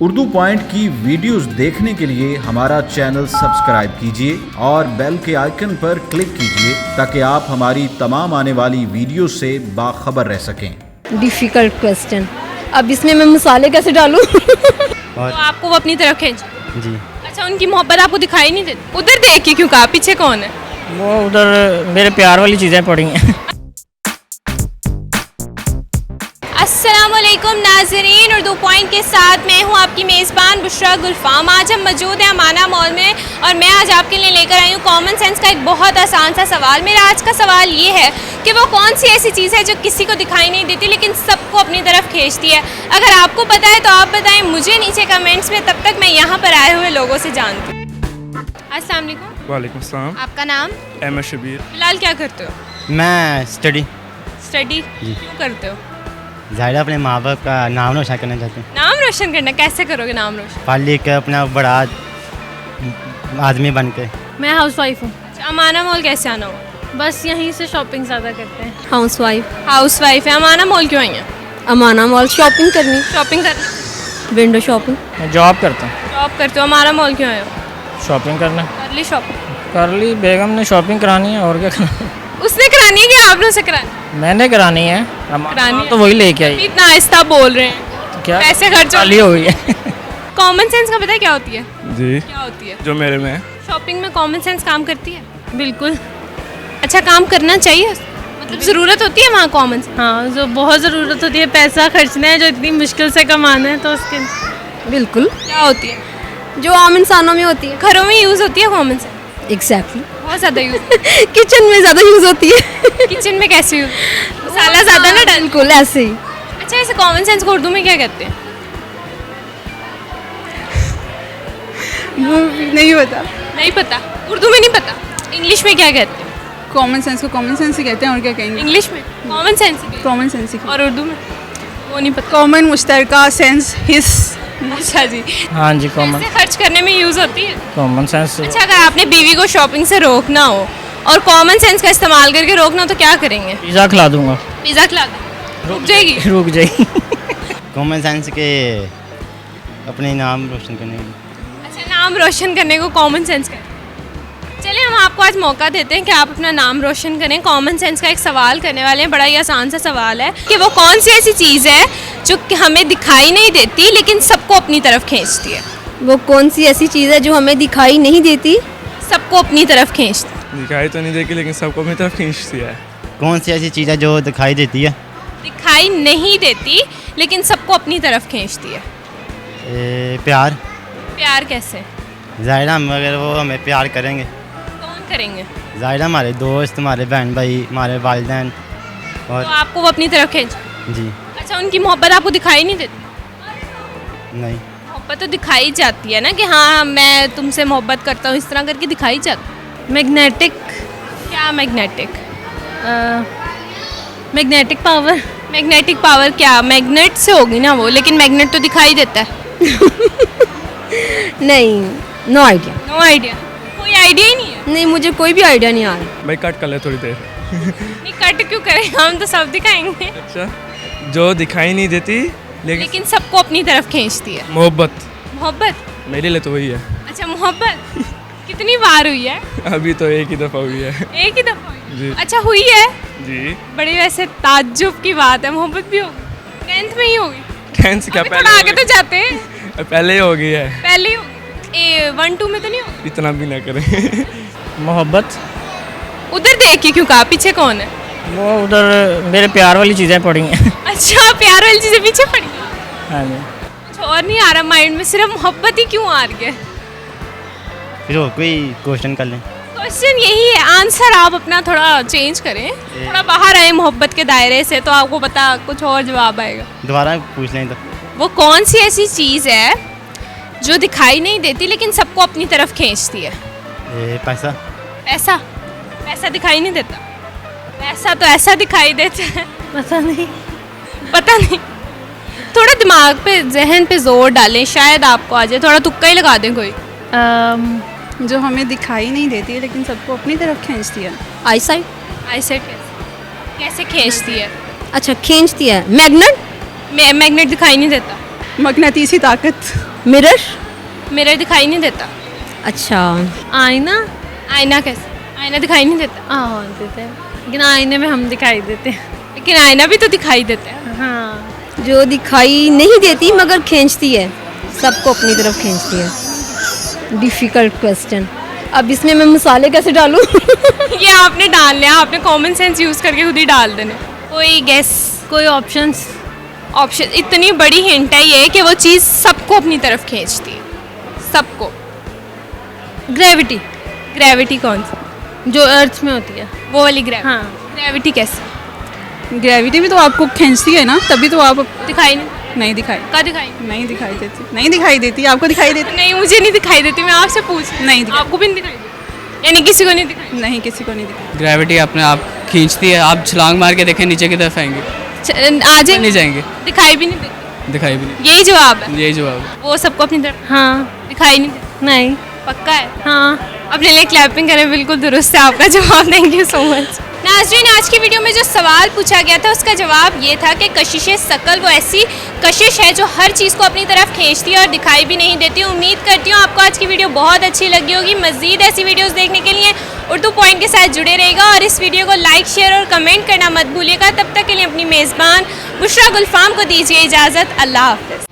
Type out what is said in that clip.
Urdu point की videos देखने के लिए हमारा चैनल सब्सक्राइब कीजिए और बेल के आइकन पर क्लिक कीजिए ताकि आप हमारी तमाम आने वाली वीडियो से बाखबर रह सकें। Difficult question. अब इसमें मैं मसाले कैसे डालूं? तो आपको वो अपनी तरफ खींच। जी अच्छा, उनकी मोहब्बत आपको दिखाई नहीं देती? उधर देख के क्यों कहा? पीछे कौन है? वो उधर मेरे प्यार वाली चीज़ें पड़ी हैं। अस्सलामुअलैकुम नाज़रीन, उर्दू पॉइंट के साथ मैं हूँ आपकी मेज़बान बुशरा गुलफाम। आज हम मौजूद हैं अमाना मॉल में और मैं आज आपके लिए लेकर आई हूँ कॉमन सेंस का एक बहुत आसान सा सवाल। मेरा आज का सवाल ये है कि वो कौन सी ऐसी चीज़ है जो किसी को दिखाई नहीं देती लेकिन सबको अपनी तरफ खींचती है। अगर आपको पता है तो आप बताएं मुझे नीचे कमेंट्स में, तब तक मैं यहाँ पर आए हुए लोगों से जानती हूँ। अस्सलाम वालेकुम। वालेकुम सलाम। आपका नाम? अहमद शबीर। फिलहाल क्या करते हो? मैं स्टडी क्यों करते हो? ज़ाहिर अपने माँ बाप का नाम रोशन करना चाहते हैं। नाम रोशन करना? कैसे करोगे नाम रोशन? पढ़ लिख कर अपना बड़ा आदमी बन के। मैं हाउसवाइफ हूँ। अमाना मॉल कैसे आना हुआ? बस यहीं से शॉपिंग ज़्यादा करते हैं। हाउसवाइफ है। अमाना मॉल क्यों आई है? अमाना मॉल शॉपिंग करनी, शॉपिंग करनी। Window shopping. मैं जॉब करता हूँ। जॉब करते हो? अमाना मॉल क्यों आए हो? शॉपिंग करना। कर ली शॉपिंग? कर ली, बेगम ने शॉपिंग करानी है और क्या करना। उसने करानी है कि आपने उसे करानी? मैंने करानी है। करानी है। तो वही लेके आई। इतना आहिस्ता बोल रहे हैं तो क्या पैसे खर्च खाली हो गई है। कॉमन सेंस का पता है क्या होती है? जी क्या होती है? जो मेरे में है। शॉपिंग में कॉमन सेंस काम करती है? बिल्कुल। अच्छा, काम करना चाहिए, मतलब ज़रूरत होती है वहाँ कॉमन सेंस? हाँ, जो बहुत ज़रूरत होती है पैसा खर्चना है, जो इतनी मुश्किल से कमाना है, तो उसके बिल्कुल क्या होती है? जो आम इंसानों में होती है। घरों में यूज़ होती है कॉमन सेंस? एग्जैक्टली। बहुत ज़्यादा यूज़। किचन में ज़्यादा यूज़ होती है। किचन में कैसे यूज़? मसाला ज़्यादा ना डाल। बिल्कुल ऐसे ही। अच्छा, ऐसे कॉमन सेंस को उर्दू में क्या कहते हैं? नहीं पता। नहीं पता? उर्दू में नहीं पता? इंग्लिश में क्या कहते हैं? कॉमन सेंस को कॉमन सेंस ही कहते हैं, और क्या कहेंगे? इंग्लिश में कॉमन सेंस? कॉमन सेंस ही। और उर्दू में? वो नहीं पता। कॉमन मुश्तरका सेंस हिस। अच्छा जी। हाँ जी, कॉमन पैसे खर्च करने में यूज़ होती है। Common sense. अच्छा, अगर आपने बीवी को शॉपिंग से रोकना हो और कॉमन सेंस का इस्तेमाल करके रोकना हो तो क्या करेंगे? पिज़्ज़ा खिला दूंगा। पिज़्ज़ा खिला दो, रुक जाएगी? रुक जाएगी। कॉमन सेंस के अपने नाम रोशन करने के। अच्छा, नाम रोशन करने को कॉमन सेंस कहते हैं। चलिए, हम आपको आज मौका देते हैं कि आप अपना नाम रोशन करें। कॉमन सेंस का एक सवाल करने वाले हैं, बड़ा ही आसान सा सवाल है कि वो कौन सी ऐसी चीज़ है जो कि हमें दिखाई नहीं देती लेकिन सबको अपनी तरफ खींचती है? वो कौन सी ऐसी चीज़ है जो हमें दिखाई नहीं देती? सबको अपनी तरफ खींचती है। दिखाई तो नहीं देगी लेकिन सबको अपनी तरफ खींचती है। कौन सी ऐसी चीज़ है जो दिखाई देती है? दिखाई नहीं देती लेकिन सबको अपनी तरफ खींचती है। प्यार। प्यार कैसे? ज़ाहिर हम अगर वो हमें प्यार करेंगे, कौन करेंगे? ज़ाहिर हमारे दोस्त, हमारे बहन भाई, हमारे वालिदैन तो और आपको वो अपनी तरफ खींच। जी अच्छा, उनकी मोहब्बत आपको दिखाई नहीं देती? नहीं। मोहब्बत तो दिखाई जाती है ना कि हाँ मैं तुमसे मोहब्बत करता हूँ, इस तरह करके दिखाई जाती। मैग्नेटिक। क्या magnetic? Magnetic power. Magnetic power क्या? मैग्नेट से होगी ना वो, लेकिन मैग्नेट तो दिखाई देता है। नहीं, नो आइडिया। No idea? कोई आइडिया ही नहीं है? नहीं, मुझे कोई भी आइडिया नहीं आ रहा। भाई कट कर ले थोड़ी देर। नहीं, कट क्यों करें, हम तो सब दिखाएंगे। अच्छा, जो दिखाई नहीं देती लेकिन सबको अपनी तरफ खींचती है। मोहब्बत। मोहब्बत? मेरे लिए तो वही है। अच्छा, मोहब्बत कितनी बार हुई है? अभी तो एक ही दफ़ा हुई है। एक ही दफा हुई? जी। अच्छा, हुई है? जी। बड़ी वैसे ताज्जुब की बात है, मोहब्बत भी होगी? 10th में ही होगी? 10th क्या? अभी थोड़ा आगे तो जाते हैं। पहले ही हो गई है। पहले ही होगी? 1-2 में तो नहीं होगी? इतना भी ना करें। मोहब्बत। उधर देख के क्यों कहा? पीछे कौन है? वो उधर मेरे प्यार वाली चीज़ें पड़ी हैं। अच्छा, प्यार वाली चीजें पीछे पड़ी। हाँ जी। कुछ और नहीं आ रहा माइंड में, सिर्फ मोहब्बत ही क्यों आ रही है? फिर वो कोई क्वेश्चन कर लें। क्वेश्चन यही है, आंसर आप अपना थोड़ा चेंज करें, थोड़ा बाहर आए मोहब्बत के दायरे से, तो आपको पता कुछ और जवाब आएगा। दोबारा पूछ लें तो। वो कौन सी ऐसी चीज़ है जो दिखाई नहीं देती लेकिन सबको अपनी तरफ खींचती है? पैसा। पैसा? पैसा दिखाई नहीं देता? पैसा तो ऐसा दिखाई देता है। पता नहीं। पता नहीं? थोड़ा दिमाग पे, जहन पे जोर डालें, शायद आपको आ जाए। थोड़ा तुक्का ही लगा दें कोई। जो हमें दिखाई नहीं देती लेकिन सबको अपनी तरफ खींचती है। आई साइड। ऐसे कैसे खींचती है? अच्छा, खींचती है। मैग्नेट। मैग्नेट दिखाई नहीं देता? मकनातीसी ताकत। मिरर। मिरर दिखाई नहीं देता। अच्छा। आईना। आईना कैसे? आईना दिखाई नहीं देता। हाँ देते हैं, लेकिन आईने में हम दिखाई देते हैं। लेकिन आईना भी तो दिखाई देता है। हाँ। जो दिखाई नहीं देती मगर खींचती है, सबको अपनी तरफ खींचती है। Difficult question. अब इसमें मैं मसाले कैसे डालूं? ये आपने डाल लिया, आपने कॉमन सेंस यूज़ करके खुद ही डाल देने। कोई गेस? कोई ऑप्शंस? ऑप्शन, इतनी बड़ी हिंट है ये कि वो चीज़ सबको अपनी तरफ खींचती है, सबको। ग्रेविटी। ग्रेविटी कौन सी? जो अर्थ में होती है वो वाली ग्रेविटी। हाँ। ग्रेविटी कैसे? ग्रेविटी भी तो आपको खींचती है ना, तभी तो आप दिखाई नहीं? नहीं दिखाई का दिखाई नहीं दिखाई देती, नहीं दिखाई देती। आपको दिखाई देती? नहीं, मुझे नहीं दिखाई देती, मैं आपसे पूछ रही हूँ। नहीं दिखाई। आपको भी नहीं दिखाई देती, यानी किसी को नहीं दिखाई? नहीं, किसी को नहीं दिखाई। ग्रेविटी अपने आप खींचती है। आप छलांग मार के देखें नीचे की तरफ आएंगे, आ जाएंगे? नहीं जाएंगे, दिखाई भी नहीं देती। दिखाई भी नहीं। यही जवाब है? यही जवाब है। वो सबको अपनी तरफ हाँ। दिखाई नहीं देती। नहीं। पक्का है? हाँ। अपने लिए क्लैपिंग करें, बिल्कुल दुरुस्त है आपका जवाब। Thank you so much. नाज़रीन, आज की वीडियो में जो सवाल पूछा गया था उसका जवाब ये था कि कशिश शकल वो ऐसी कशिश है जो हर चीज़ को अपनी तरफ खींचती है और दिखाई भी नहीं देती। उम्मीद करती हूँ आपको आज की वीडियो बहुत अच्छी लगी होगी। मज़ीद ऐसी वीडियोस देखने के लिए उर्दू पॉइंट के साथ जुड़े रहेगा और इस वीडियो को लाइक, शेयर और कमेंट करना मत भूलिएगा। तब तक के लिए अपनी मेज़बान बुशरा गुलफाम को दीजिए इजाज़त। अल्लाह हाफ़िज़।